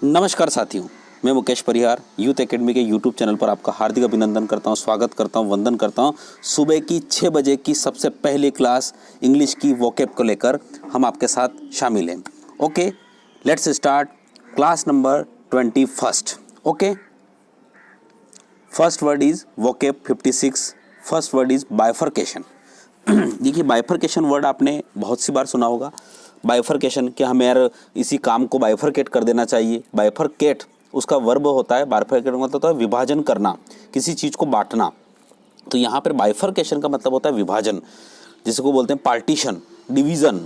नमस्कार साथियों, मैं मुकेश परिहार यूथ एकेडमी के यूट्यूब चैनल पर आपका हार्दिक अभिनंदन करता हूं, स्वागत करता हूं, वंदन करता हूं। सुबह की 6 बजे की सबसे पहली क्लास इंग्लिश की वोकैब को लेकर हम आपके साथ शामिल हैं। Okay, let's start class number 21। Okay, first word is vocab 56। First word is bifurcation. देखिए, बाइफरकेशन वर्ड आपने बहुत सी बार सुना होगा। बाइफरकेशन, कि हमें यार इसी काम को बाइफरकेट कर देना चाहिए। बाइफरकेट उसका वर्ब होता है, बाइफरकेट मतलब होता है विभाजन करना, किसी चीज़ को बांटना। तो यहाँ पर बाइफरकेशन का मतलब होता है विभाजन, जिसको बोलते हैं पार्टीशन, डिवीज़न,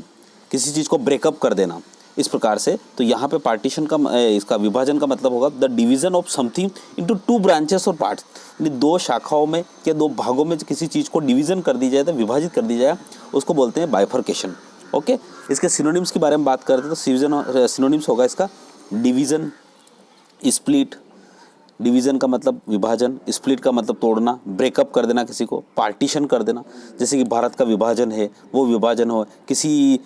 किसी चीज़ को ब्रेकअप कर देना, इस प्रकार से। तो यहाँ पे पार्टीशन का इसका विभाजन का मतलब होगा the division of something into 2 branches और पार्ट्स। यानी 2 शाखाओं में या 2 भागों में किसी चीज़ को डिवीज़न कर दी जाए, तो विभाजित कर दी जाए, उसको बोलते हैं बाइफरकेशन। ओके, इसके सिनोनिम्स की बारे में बात करते हैं तो सिनोनिम्स होगा इसका डिवीज़न, स्प्लिट। डिवीज़न का मतलब विभाजन, स्प्लिट का मतलब तोड़ना, ब्रेकअप कर देना किसी को, पार्टीशन कर देना। जैसे कि भारत का विभाजन है, वो विभाजन हो, किसी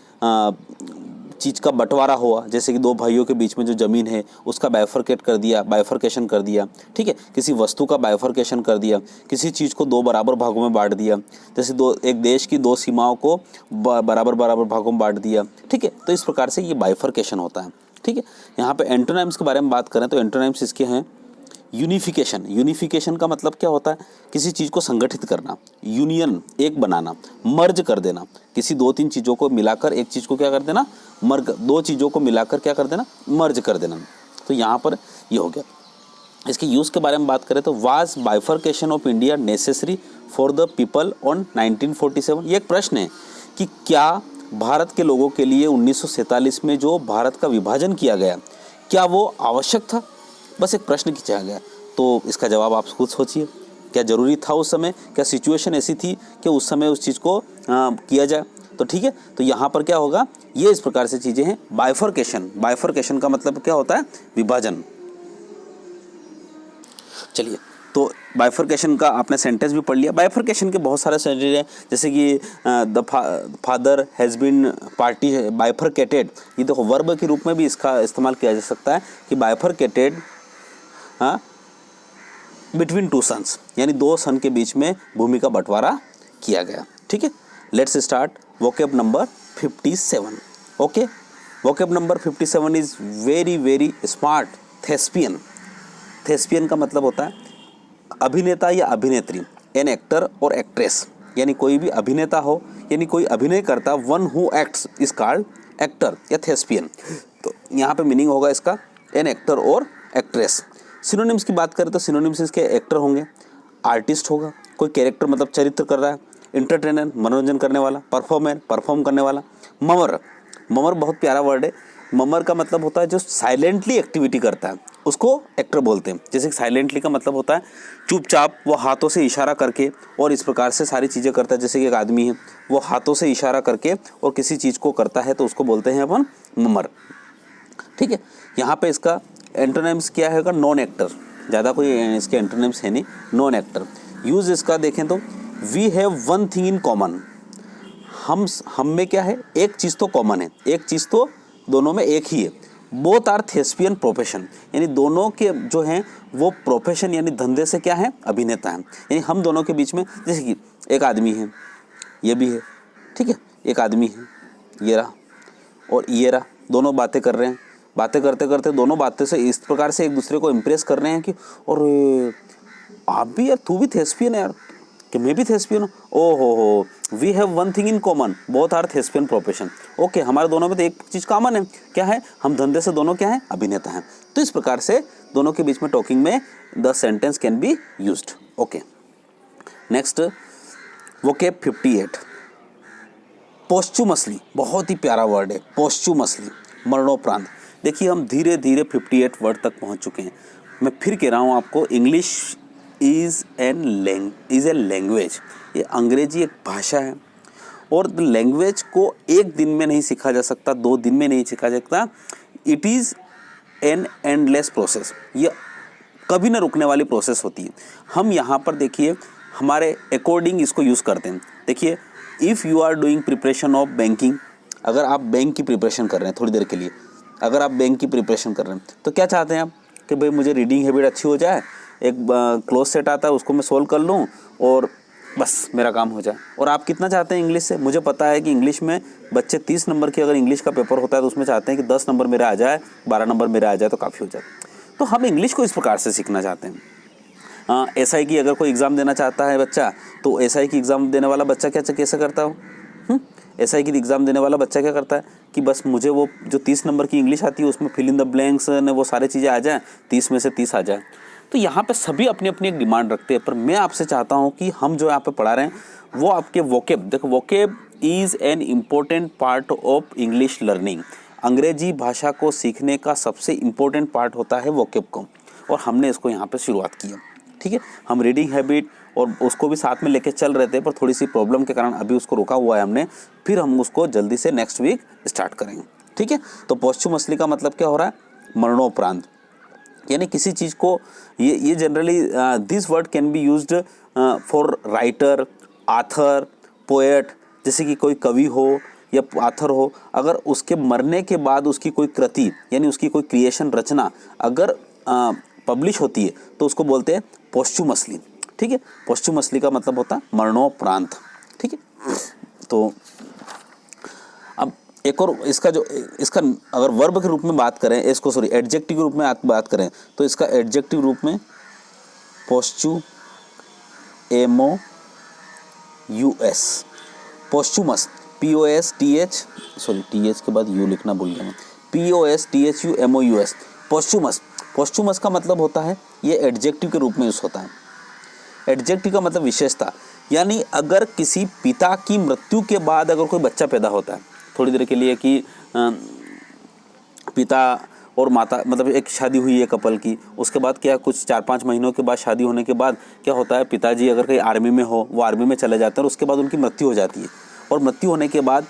चीज़ का बंटवारा हुआ, जैसे कि 2 भाइयों के बीच में जो ज़मीन है उसका बाइफरकेट कर दिया, बाइफरकेशन कर दिया। ठीक है, किसी वस्तु का बाइफरकेशन कर दिया, किसी चीज़ को 2 बराबर भागों में बांट दिया, जैसे एक देश की 2 सीमाओं को बराबर भागों में बांट दिया। ठीक है, तो इस प्रकार से ये बाइफरकेशन होता है। ठीक है, यहाँ पे एंटोनिम्स के बारे में बात करें तो एंटोनिम्स इसके हैं यूनिफिकेशन। यूनिफिकेशन का मतलब क्या होता है? किसी चीज़ को संगठित करना, यूनियन, एक बनाना, मर्ज कर देना, किसी 2-3 चीज़ों को मिलाकर एक चीज़ को क्या कर देना, 2 चीज़ों को मिलाकर क्या कर देना, मर्ज कर देना। तो यहाँ पर ये हो गया। इसके यूज़ के बारे में बात करें तो was bifurcation of India necessary for the people on 1947। ये एक प्रश्न है कि क्या भारत के लोगों के लिए 1947 में जो भारत का विभाजन किया गया, क्या वो आवश्यक था? बस एक प्रश्न खींचा गया। तो इसका जवाब आप खुद सोचिए, क्या ज़रूरी था उस समय? क्या सिचुएशन ऐसी थी कि उस समय उस चीज़ को किया जाए? तो ठीक है, तो यहाँ पर क्या होगा, ये इस प्रकार से चीज़ें हैं। बाइफरकेशन, बाइफरकेशन का मतलब क्या होता है? विभाजन। चलिए, तो बाइफरकेशन का आपने सेंटेंस भी पढ़ लिया। बाइफरकेशन के बहुत सारे सेंटेंस हैं, जैसे कि the father has been party bifurcated. ये देखो, वर्ब के रूप में भी इसका इस्तेमाल किया जा सकता है कि बाइफरकेटेड बिटवीन 2 सन्स, यानी 2 सन के बीच में भूमि का बंटवारा किया गया। ठीक है, let's start vocab number 57। Okay, vocab number 57 is very very smart. Thespian. Thespian का मतलब होता है अभिनेता या अभिनेत्री, एन एक्टर और एक्ट्रेस, यानी कोई भी अभिनेता हो, यानी कोई अभिनय करता, one who acts is called actor या थेस्पियन। तो यहाँ पे मीनिंग होगा इसका एन एक्टर और एक्ट्रेस। सिनोनिम्स की बात करें तो सिनोनिम्स इसके एक्टर होंगे, आर्टिस्ट होगा, कोई कैरेक्टर मतलब चरित्र कर रहा है, एंटरटेनर मनोरंजन करने वाला, परफॉर्मर परफॉर्म करने वाला, ममर। ममर बहुत प्यारा वर्ड है। ममर का मतलब होता है जो साइलेंटली एक्टिविटी करता है, उसको एक्टर बोलते हैं। जैसे साइलेंटली का मतलब होता है चुपचाप वो हाथों से इशारा करके और इस प्रकार से सारी चीज़ें करता है। जैसे कि एक आदमी है, वो हाथों से इशारा करके और किसी चीज़ को करता है, तो उसको बोलते हैं अपन ममर। ठीक है, यहाँ पे इसका एंटोनिम्स क्या है? Non actor. ज़्यादा कोई इसके एंटोनिम्स है नहीं, नॉन एक्टर। यूज़ इसका देखें तो we have one thing in common. हम में क्या है? एक चीज़ तो कॉमन है, एक चीज़ तो दोनों में एक ही है। बोथ आर थेस्पियन प्रोफेशन, यानी दोनों के जो हैं वो प्रोफेशन यानी धंधे से क्या है? अभिनेता हैं। यानी हम दोनों के बीच में, जैसे कि एक आदमी है, ये भी है, ठीक है, एक आदमी है, ये रहा और ये रहा, दोनों बातें कर रहे हैं। बातें करते करते दोनों बातें से इस प्रकार से एक दूसरे को इम्प्रेस कर रहे हैं कि और आप भी यार, तू भी थेस्पियन है यार, कि मैं भी थेस्पियन हूँ। ओ हो, we have one thing in common, both are thespian profession. Okay, हमारे दोनों में तो एक चीज़ कॉमन है, क्या है? हम धंधे से दोनों क्या है? अभिनेता हैं। तो इस प्रकार से दोनों के बीच में टॉकिंग में the sentence can be used. Okay, next vocab 58। पोस्चुमसली, बहुत ही प्यारा वर्ड है पोस्चुमसली, मरणोपरांत। देखिए, हम धीरे धीरे 58 वर्ड तक पहुंच चुके हैं। मैं फिर कह रहा हूं आपको, इंग्लिश इज़ ए लैंग्वेज। ये अंग्रेजी एक भाषा है और लैंग्वेज को एक दिन में नहीं सीखा जा सकता, 2 दिन में नहीं सीखा जा सकता। It is an endless process. ये कभी ना रुकने वाली प्रोसेस होती है। हम यहाँ पर देखिए हमारे अकॉर्डिंग इसको यूज़ करते हैं। देखिए, if you are doing preparation of banking, अगर आप बैंक की प्रिपरेशन कर रहे हैं थोड़ी देर के लिए, अगर आप बैंक की प्रिपरेशन कर रहे हैं तो क्या चाहते हैं आप कि भाई मुझे रीडिंग हैबिट अच्छी हो जाए, एक क्लोज सेट आता है उसको मैं सोल्व कर लूँ और बस मेरा काम हो जाए। और आप कितना चाहते हैं इंग्लिश से? मुझे पता है कि इंग्लिश में बच्चे 30 नंबर की अगर इंग्लिश का पेपर होता है तो उसमें चाहते हैं कि 10 नंबर मेरे आ जाए, 12 नंबर मेरे आ जाए तो काफ़ी हो जाए। तो हम इंग्लिश को इस प्रकार से सीखना चाहते हैं। SI की अगर कोई एग्ज़ाम देना चाहता है बच्चा, तो SI की एग्ज़ाम देने वाला बच्चा कैसे करता हो? SI की एग्ज़ाम देने वाला बच्चा क्या करता है कि बस मुझे वो जो 30 नंबर की इंग्लिश आती है उसमें फिल इन द ब्लैंक्स ने वो सारी चीज़ें आ जाएँ, 30 में से 30 आ जाए। तो यहाँ पे सभी अपनी अपनी एक डिमांड रखते हैं, पर मैं आपसे चाहता हूँ कि हम जो यहाँ पे पढ़ा रहे हैं वो आपके वोकेब, देखो vocab is an important part of English learning. अंग्रेजी भाषा को सीखने का सबसे इम्पोर्टेंट पार्ट होता है वोकेब को, और हमने इसको यहाँ पे शुरुआत की है। ठीक है, हम रीडिंग हैबिट और उसको भी साथ में लेके चल रहे थे, पर थोड़ी सी प्रॉब्लम के कारण अभी उसको रोका हुआ है हमने, फिर हम उसको जल्दी से नेक्स्ट वीक स्टार्ट करेंगे। ठीक है, तो पोस्चुमसली का मतलब क्या हो रहा है? मरणोपरांत, यानी किसी चीज़ को ये generally this word can be used for writer, author, poet, जैसे कि कोई कवि हो या आथर हो, अगर उसके मरने के बाद उसकी कोई कृति यानी उसकी कोई क्रिएशन रचना अगर पब्लिश होती है तो उसको बोलते हैं पोस्चुमसली। ठीक है, पोस्चुमसली का मतलब होता है मरणोपरांत। ठीक है, तो अब एक और इसका अगर वर्ब के रूप में बात करें, इसको सॉरी एडजेक्टिव के रूप में बात करें तो इसका एडजेक्टिव रूप में पोस्चुमस, पोस्चुमस, POSTH, सॉरी TH के बाद U लिखना भूल गया मैं, POSTHUMOUS, पोस्चुमस। पोस्चुमस का मतलब होता है, ये एडजेक्टिव के रूप में यूज होता है। एडजेक्टिव का मतलब विशेषता, यानी अगर किसी पिता की मृत्यु के बाद अगर कोई बच्चा पैदा होता है थोड़ी देर के लिए, कि पिता और माता, मतलब एक शादी हुई है कपल की, उसके बाद क्या कुछ 4-5 महीनों के बाद शादी होने के बाद क्या होता है, पिताजी अगर कहीं आर्मी में हो, वो आर्मी में चले जाते हैं और उसके बाद उनकी मृत्यु हो जाती है, और मृत्यु होने के बाद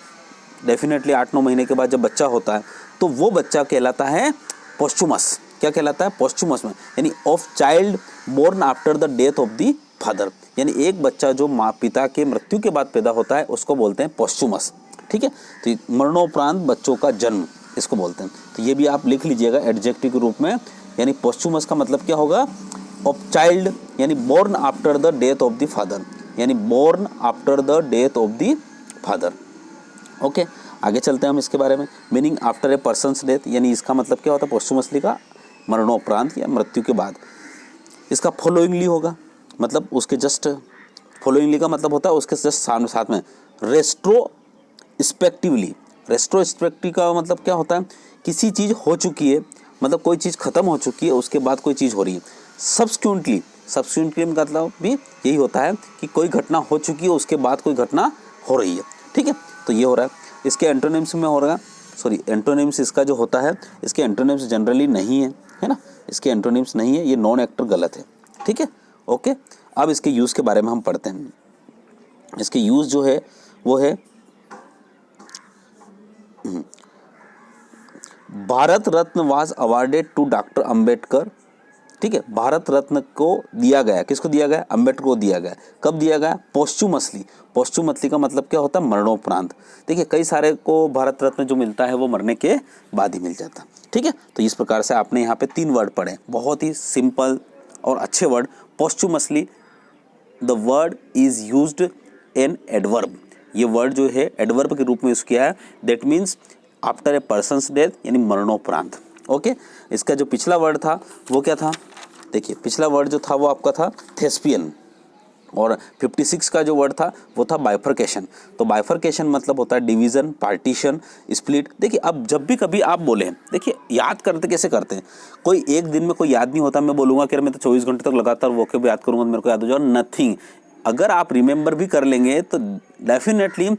डेफिनेटली 8-9 महीने के बाद जब बच्चा होता है तो वो बच्चा कहलाता है पोस्चुमस। क्या कहलाता है? पोस्चुमस में, यानी of child born after the death of the father, यानी एक बच्चा जो माँ पिता के मृत्यु के बाद पैदा होता है उसको बोलते हैं पोस्चुमस। ठीक है, तो मरणोपरांत बच्चों का जन्म इसको बोलते हैं। तो ये भी आप लिख लीजिएगा एडजेक्टिव के रूप में, यानी पोस्चुमस का मतलब क्या होगा? ऑफ चाइल्ड, यानी born after the death of the father, यानी born after the death of the father. Okay, आगे चलते हैं हम इसके बारे में। Meaning after a person's death, यानी इसका मतलब क्या होता है पोस्चुमसली का? मरणोपरांत या मृत्यु के बाद। इसका फॉलोइंगली होगा, मतलब उसके जस्ट फॉलोइंगली का मतलब होता है उसके जस्ट साथ में। रेस्ट्रोस्पेक्टिवली, रेस्ट्रोस्पेक्टिव का मतलब क्या होता है? किसी चीज़ हो चुकी है, मतलब कोई चीज़ खत्म हो चुकी है, उसके बाद कोई चीज़ हो रही है। सब्सिक्वेंटली, सब्सिक्वेंटली का मतलब भी यही होता है कि कोई घटना हो चुकी है उसके बाद कोई घटना हो रही है। ठीक है, तो ये हो रहा है। इसके एंटोनिम्स में हो रहा है, सॉरी एंटोनिम्स इसका जो होता है, इसके एंटोनिम्स जनरली नहीं है ना, इसके एंटोनिम्स नहीं है, ये नॉन एक्टर गलत है। ठीक है, ओके। अब इसके यूज़ के बारे में हम पढ़ते हैं। इसके यूज़ जो है वो है Bharat Ratna was awarded to doctor Ambedkar. ठीक है, भारत रत्न को दिया गया, किसको दिया गया? अंबेडकर को दिया गया। कब दिया गया? पोस्चुमसली। पोस्चुमसली का मतलब क्या होता है? मरणोपरांत। देखिए कई सारे को भारत रत्न जो मिलता है वो मरने के बाद ही मिल जाता। ठीक है, तो इस प्रकार से आपने यहाँ पे 3 वर्ड पढ़े, बहुत ही सिंपल और अच्छे word. Posthumously, the word is used in adverb, ये वर्ड जो है एडवर्ब के रूप में यूज किया है। That means after a person's death, यानी मरणोपरांत। ओके, इसका जो पिछला वर्ड था वो क्या था? देखिए पिछला वर्ड जो था वो आपका था थेस्पियन, और 56 का जो वर्ड था वो था बाइफर्केशन। तो बाइफर्केशन मतलब होता है डिवीज़न, पार्टीशन, स्प्लिट। देखिए अब जब भी कभी आप बोलें, देखिए याद करते कैसे करते हैं, कोई एक दिन में कोई याद नहीं होता। मैं बोलूँगा कि मैं तो 24 घंटे तक लगातार वोकेब याद करूँगा तो मेरे को याद हो जाए, नथिंग। अगर आप रिमेंबर भी कर लेंगे तो डेफिनेटली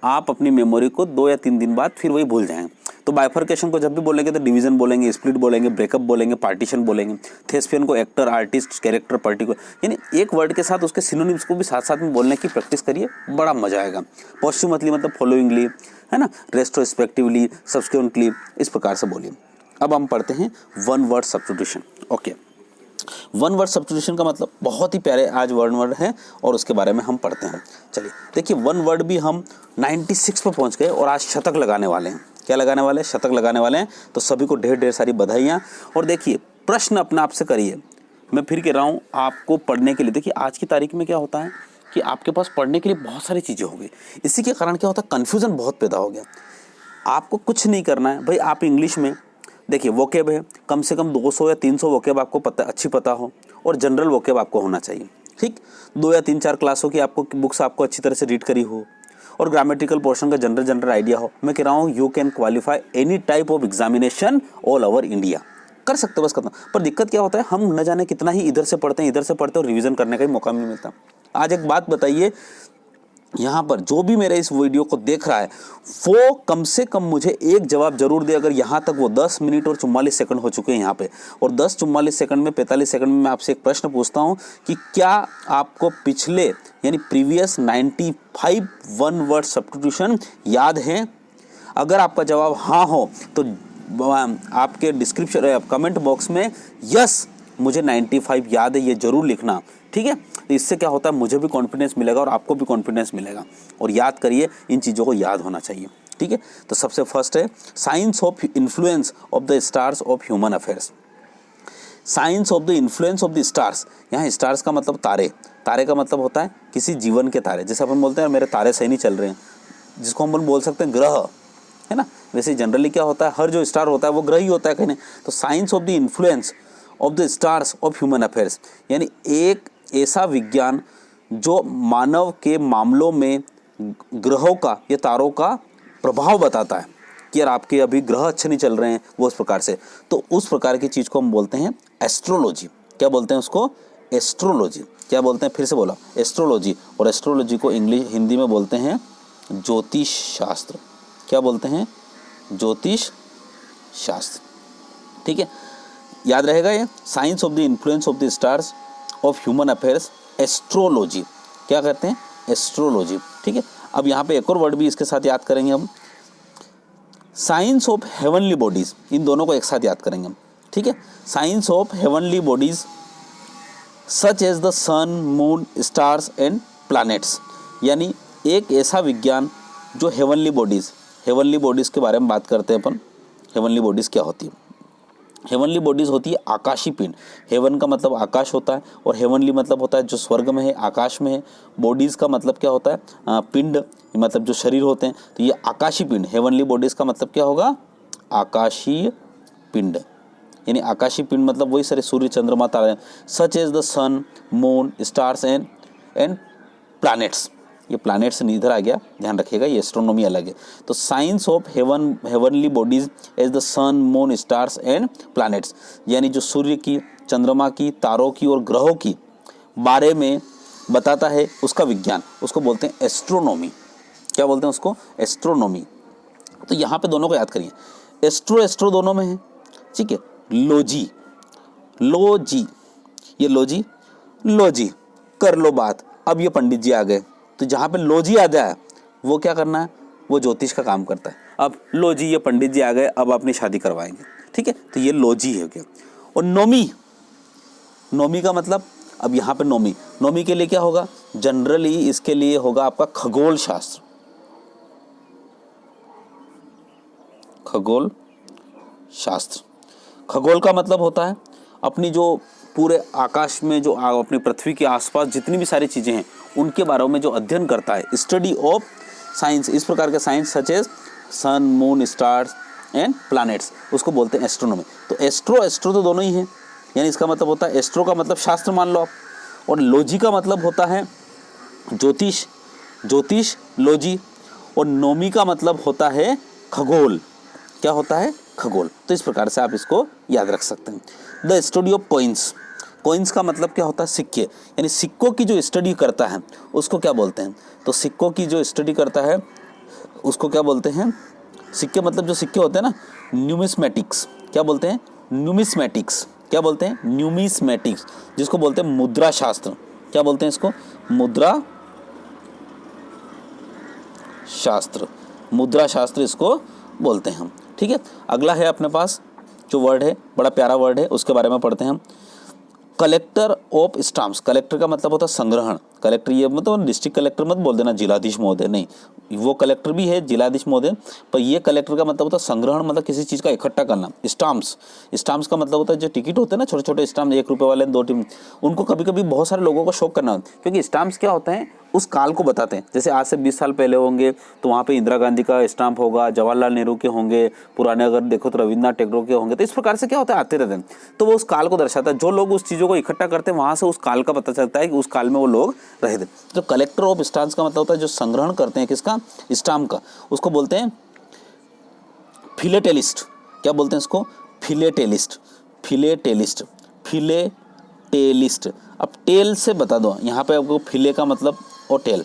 आप अपनी मेमोरी को 2 या 3 दिन बाद फिर वही भूल जाएंगे। तो बाइफर्केशन को जब भी बोलेंगे तो डिवीजन बोलेंगे, स्प्लिट बोलेंगे, ब्रेकअप बोलेंगे, पार्टीशन बोलेंगे। थेस्पियन को एक्टर, आर्टिस्ट, कैरेक्टर, पार्टिकुलर, यानी एक वर्ड के साथ उसके सिनोनिम्स को भी साथ साथ में बोलने की प्रैक्टिस करिए, बड़ा मजा आएगा। पोस्चुमसली मतलब फॉलोइंगली, है ना, रेस्ट्रोस्पेक्टिवली, सब्सिक्वेंटली, इस प्रकार से बोलिए। अब हम पढ़ते हैं one word substitution. Okay, one word substitution का मतलब बहुत ही प्यारे आज वर्ड है और उसके बारे में हम पढ़ते हैं। चलिए देखिए, वन वर्ड भी हम 96 पर पहुंच गए और आज शतक लगाने वाले हैं। क्या लगाने वाले हैं? शतक लगाने वाले हैं। तो सभी को ढेर ढेर सारी बधाइयाँ। और देखिए, प्रश्न अपने आप से करिए। मैं फिर कह रहा हूँ आपको पढ़ने के लिए। देखिए आज की तारीख में क्या होता है कि आपके पास पढ़ने के लिए बहुत सारी चीज़ें हो गई। इसी के कारण क्या होता है, कन्फ्यूज़न बहुत पैदा हो गया। आपको कुछ नहीं करना है भाई। आप इंग्लिश में देखिए, वोकेब है, कम से कम 200 या 300 वोकेब आपको अच्छी पता हो और जनरल वोकेब आपको होना चाहिए। ठीक, 2 या 3-4 क्लासों की आपको बुक्स आपको अच्छी तरह से रीड करी हो और ग्रामेटिकल पोर्शन का जनरल आइडिया हो। मैं कह रहा हूँ you can qualify any type of examination all over India. कर सकते हो, बस खत्म। पर दिक्कत क्या होता है, हम न जाने कितना ही इधर से पढ़ते हैं और रिवीजन करने का ही मौका नहीं मिलता। आज एक बात बताइए, यहाँ पर जो भी मेरे इस वीडियो को देख रहा है वो कम से कम मुझे एक जवाब जरूर दे। अगर यहाँ तक वो 10 मिनट और 44 सेकंड हो चुके हैं यहाँ पे, और 10-44 सेकंड में 45 सेकंड में मैं आपसे एक प्रश्न पूछता हूँ कि क्या आपको पिछले यानी प्रीवियस 95 वन वर्ड सब्स्टिट्यूशन याद हैं? अगर आपका जवाब हाँ हो तो आपके डिस्क्रिप्शन कमेंट बॉक्स में यस मुझे 95 याद है ये जरूर लिखना। ठीक है, तो इससे क्या होता है, मुझे भी कॉन्फिडेंस मिलेगा और आपको भी कॉन्फिडेंस मिलेगा। और याद करिए, इन चीज़ों को याद होना चाहिए। ठीक है, तो सबसे फर्स्ट है science of influence of the stars of human affairs. Science of the influence of the stars, यहाँ स्टार्स का मतलब तारे। तारे का मतलब होता है किसी जीवन के तारे। जैसे अपन बोलते हैं मेरे तारे सही नहीं चल रहे हैं, जिसको हम बोल सकते हैं ग्रह, है ना। वैसे जनरली क्या होता है, हर जो स्टार होता है वो ग्रह ही होता है कहीं। तो science of the influence of the stars of human affairs, यानी एक ऐसा विज्ञान जो मानव के मामलों में ग्रहों का या तारों का प्रभाव बताता है कि यार आपके अभी ग्रह अच्छे नहीं चल रहे हैं, वो उस प्रकार से। तो उस प्रकार की चीज़ को हम बोलते हैं एस्ट्रोलॉजी। क्या बोलते हैं उसको? एस्ट्रोलॉजी। क्या बोलते हैं? फिर से बोला, एस्ट्रोलॉजी। और एस्ट्रोलॉजी को हिंदी में बोलते हैं ज्योतिष शास्त्र। क्या बोलते हैं? ज्योतिष शास्त्र। ठीक है, याद रहेगा ये। Science of the influence of the stars of human affairs, astrology. क्या करते हैं? एस्ट्रोलॉजी। ठीक है, अब यहाँ पे एक और वर्ड भी इसके साथ याद करेंगे हम, साइंस ऑफ हेवनली बॉडीज। इन दोनों को एक साथ याद करेंगे हम। ठीक है, science of heavenly bodies such as the sun, moon, stars and planets, यानी एक ऐसा विज्ञान जो हेवनली बॉडीज़ के बारे में बात करते हैं अपन। हेवनली बॉडीज़ क्या होती है? हेवनली बॉडीज़ होती है आकाशीय पिंड। हेवन का मतलब आकाश होता है और हेवनली मतलब होता है जो स्वर्ग में है, आकाश में है। बॉडीज़ का मतलब क्या होता है? पिंड, मतलब जो शरीर होते हैं। तो ये आकाशीय पिंड, हेवनली बॉडीज़ का मतलब क्या होगा? आकाशीय पिंड। यानी आकाशीय पिंड मतलब वही सारे सूर्य, चंद्रमा, तारे। Such as the sun, moon, stars and planets. ये प्लैनेट्स इधर आ गया, ध्यान रखिएगा, ये एस्ट्रोनॉमी अलग है। तो science of heavenly bodies as the sun, moon, stars and planets, यानी जो सूर्य की, चंद्रमा की, तारों की और ग्रहों की बारे में बताता है उसका विज्ञान, उसको बोलते हैं एस्ट्रोनॉमी। क्या बोलते हैं उसको? एस्ट्रोनॉमी। तो यहाँ पे दोनों को याद करिए, एस्ट्रो दोनों में है। ठीक है, लॉजी, ये लॉजी कर लो बात। अब ये पंडित जी आ गए, तो जहाँ पे लॉजी आ जाए वो क्या करना है? वो ज्योतिष का काम करता है। अब लॉजी, ये पंडित जी आ गए, अब अपनी शादी करवाएंगे। ठीक है, तो ये लॉजी है क्या। और नोमी का मतलब, अब यहाँ पे नोमी के लिए क्या होगा? जनरली इसके लिए होगा आपका खगोल शास्त्र। खगोल का मतलब होता है अपनी जो पूरे आकाश में जो अपनी पृथ्वी के आसपास जितनी भी सारी चीज़ें हैं उनके बारे में जो अध्ययन करता है, स्टडी ऑफ साइंस। इस प्रकार के science such as sun, moon, stars and planets, उसको बोलते हैं एस्ट्रोनॉमी। तो एस्ट्रो तो दोनों ही हैं, यानी इसका मतलब होता है, एस्ट्रो का मतलब शास्त्र मान लो आप, और लॉजी का मतलब होता है ज्योतिष लॉजी, और नोमी का मतलब होता है खगोल। क्या होता है? खगोल। तो इस प्रकार से आप इसको याद रख सकते हैं। द स्टडी ऑफ कॉइन्स का मतलब क्या होता है? सिक्के, यानी सिक्कों की जो स्टडी करता है उसको क्या बोलते हैं? तो सिक्कों की जो स्टडी करता है उसको क्या बोलते हैं? सिक्के मतलब जो सिक्के होते हैं ना, न्यूमिस्मेटिक्स। क्या बोलते हैं? न्यूमिस्मेटिक्स। क्या बोलते हैं? न्यूमिस्मेटिक्स, जिसको बोलते हैं मुद्रा शास्त्र। क्या बोलते हैं इसको? मुद्रा शास्त्र इसको बोलते हैं हम। ठीक है, अगला है अपने पास जो वर्ड है, बड़ा प्यारा वर्ड है, उसके बारे में पढ़ते हैं हम। कलेक्टर ऑफ स्टाम्प्स, कलेक्टर का मतलब होता है संग्रहण। कलेक्टर ये मतलब डिस्ट्रिक्ट कलेक्टर मत बोल देना जिलाधीश महोदय, नहीं, वो कलेक्टर भी है जिलाधीश महोदय, पर ये कलेक्टर का मतलब होता है संग्रहण, मतलब किसी चीज़ का इकट्ठा करना। स्टाम्प्स, स्टाम्प्स का मतलब होता है जो टिकट होते हैं ना, छोटे छोटे स्टाम्प, 1 रुपये वाले, 2 टीम, उनको कभी कभी बहुत सारे लोगों को शौक करना होता है, क्योंकि स्टाम्प्स क्या होते हैं उस काल को बताते हैं। जैसे आज से 20 साल पहले होंगे तो वहाँ पे इंदिरा गांधी का स्टाम्प होगा, जवाहरलाल नेहरू के होंगे, पुराने अगर देखो तो रविन्द्रनाथ टैगोर के होंगे। तो इस प्रकार से क्या होता है आते रहते हैं, तो वो उस काल को दर्शाता है। जो लोग उस चीज़ों को इकट्ठा करते हैं वहाँ से उस काल का पता चलता है कि उस काल में वो लोग रहे थे। तो कलेक्टर ऑफ स्टाम्प्स का मतलब होता है जो संग्रहण करते हैं किसका, स्टाम्प का, उसको बोलते हैं फिलेटेलिस्ट। क्या बोलते हैं इसको, फिलेटेलिस्ट, फिलेटेलिस्ट, फिलेटेलिस्ट। अब टेल से बता दो, यहाँ पे आपको फिले का मतलब और टेल,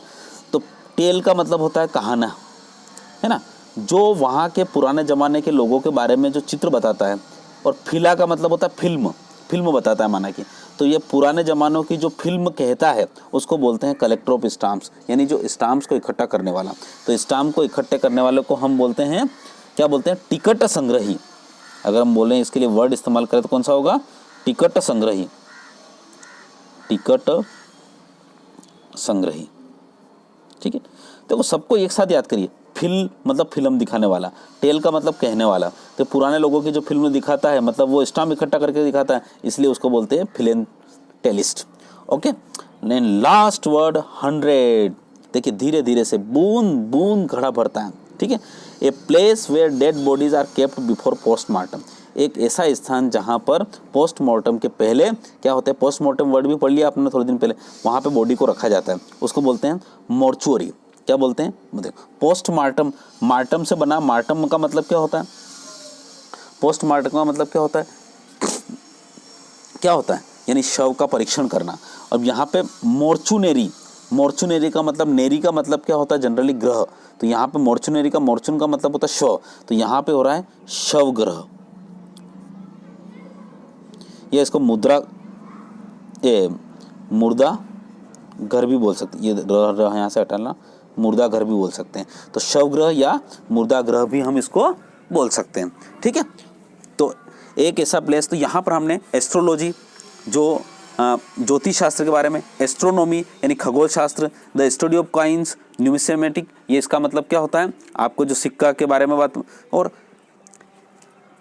तो टेल का मतलब होता है कहाना, है ना, जो वहाँ के पुराने ज़माने के लोगों के बारे में जो चित्र बताता है, और फिला का मतलब होता है फिल्म, फिल्म बताता है माना कि, तो ये पुराने ज़मानों की जो फिल्म कहता है उसको बोलते हैं कलेक्टर ऑफ स्टाम्प्स, यानी जो स्टाम्प्स को इकट्ठा करने वाला। तो स्टाम्प को इकट्ठे करने वाले को हम बोलते हैं, क्या बोलते हैं, टिकट संग्रही। अगर हम बोलें इसके लिए वर्ड इस्तेमाल करें तो कौन सा होगा, टिकट संग्रही, टिकट संग्रही। ठीक है, देखो सबको एक साथ याद करिए। फिल्म मतलब फिल्म दिखाने वाला, टेल का मतलब कहने वाला, तो पुराने लोगों की जो फिल्म दिखाता है मतलब वो स्टाम्प इकट्ठा करके दिखाता है, इसलिए उसको बोलते हैं फिलेटेलिस्ट। Okay, last word 100। देखिए धीरे धीरे से बूंद बूंद घड़ा भरता है। ठीक है, a place where dead bodies are kept before postmortem, एक ऐसा स्थान जहाँ पर पोस्टमार्टम के पहले क्या होता है, पोस्टमार्टम वर्ड भी पढ़ लिया आपने थोड़े दिन पहले, वहाँ पे बॉडी को रखा जाता है, उसको बोलते हैं मोर्चुअरी। क्या बोलते हैं, देखो पोस्टमार्टम, मार्टम से बना, मार्टम का मतलब क्या होता है, पोस्टमार्टम का मतलब क्या होता है, क्या होता है, यानी शव का परीक्षण करना। अब यहाँ पे मोर्चुनेरी, मोर्चुनेरी का मतलब, नेरी का मतलब क्या होता है जनरली ग्रह, तो यहाँ पे मोर्चुनेरी का, मोर्चुन का मतलब होता है शव, तो यहाँ पे हो रहा है शव ग्रह, या इसको मुद्रा मुर्दा घर भी बोल सकते, ये यहाँ से हटाना, मुर्दा घर भी बोल सकते हैं, तो शवग्रह या मुर्दा ग्रह भी हम इसको बोल सकते हैं। ठीक है, तो एक ऐसा प्लेस, तो यहाँ पर हमने एस्ट्रोलॉजी, जो ज्योतिष शास्त्र के बारे में, एस्ट्रोनॉमी यानी खगोल शास्त्र, द स्टडी ऑफ कॉइन्स, न्यूमिसेमेटिक, ये इसका मतलब क्या होता है, आपको जो सिक्का के बारे में बात, और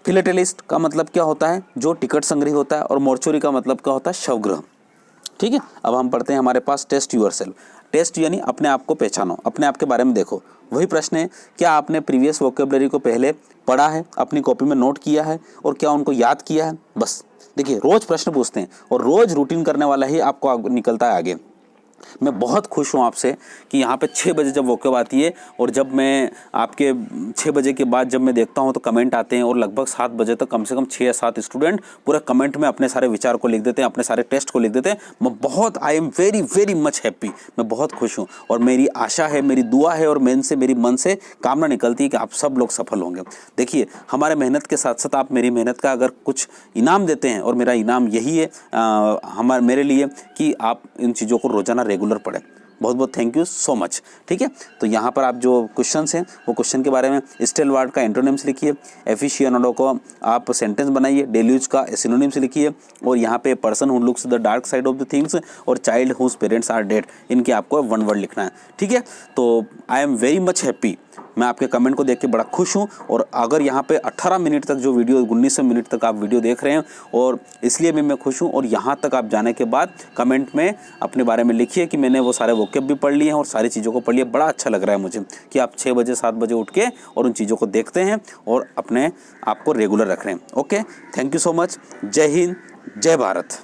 फिलेटेलिस्ट का मतलब क्या होता है, जो टिकट संग्रही होता है, और मोर्चुरी का मतलब क्या होता है, शवग्रह। ठीक है, अब हम पढ़ते हैं हमारे पास टेस्ट यूरसेल्फ। टेस्ट यानी अपने आप को पहचानो, अपने आप के बारे में देखो। वही प्रश्न है, क्या आपने प्रीवियस वोकेबलरी को पहले पढ़ा है, अपनी कॉपी में नोट किया है, और क्या उनको याद किया है, बस। देखिए रोज़ प्रश्न पूछते हैं और रोज़ रूटीन करने वाला ही आपको निकलता है आगे। मैं बहुत खुश हूँ आपसे कि यहाँ पे 6 बजे जब वोकअप आती है, और जब मैं आपके 6 बजे के बाद जब मैं देखता हूँ तो कमेंट आते हैं, और लगभग 7 बजे तक कम से कम 6 या 7 स्टूडेंट पूरे कमेंट में अपने सारे विचार को लिख देते हैं, अपने सारे टेस्ट को लिख देते हैं। मैं बहुत, आई am very very much happy, मैं बहुत खुश हूँ, और मेरी आशा है, मेरी दुआ है, और मेरी मन से कामना निकलती है कि आप सब लोग सफल होंगे। देखिए हमारे मेहनत के साथ साथ आप मेरी मेहनत का अगर कुछ इनाम देते हैं, और मेरा इनाम यही है मेरे लिए कि आप इन चीज़ों को रोज़ाना रेगुलर पढ़ें। बहुत बहुत थैंक यू सो मच। ठीक है, तो यहाँ पर आप जो क्वेश्चंस हैं वो क्वेश्चन के बारे में स्टेलवार्ड का एंटोनिम्स लिखिए, एफिशिएंटो को आप सेंटेंस बनाइए, डेल्यूज का सिनोनिम्स लिखिए, और यहाँ पे person who looks the dark side of the things और child whose parents are dead, इनके आपको 1 वर्ड लिखना है। ठीक है, तो I am very much happy, मैं आपके कमेंट को देख के बड़ा खुश हूँ। और अगर यहाँ पे 18 मिनट तक जो वीडियो, 19 मिनट तक आप वीडियो देख रहे हैं, और इसलिए भी मैं खुश हूँ। और यहाँ तक आप जाने के बाद कमेंट में अपने बारे में लिखिए कि मैंने वो सारे वोकैब भी पढ़ लिए हैं और सारी चीज़ों को पढ़ लिया। बड़ा अच्छा लग रहा है मुझे कि आप 6 बजे 7 बजे उठ के और उन चीज़ों को देखते हैं और अपने आप को रेगुलर रख रहे हैं। Okay, thank you so much. जय हिंद, जय भारत।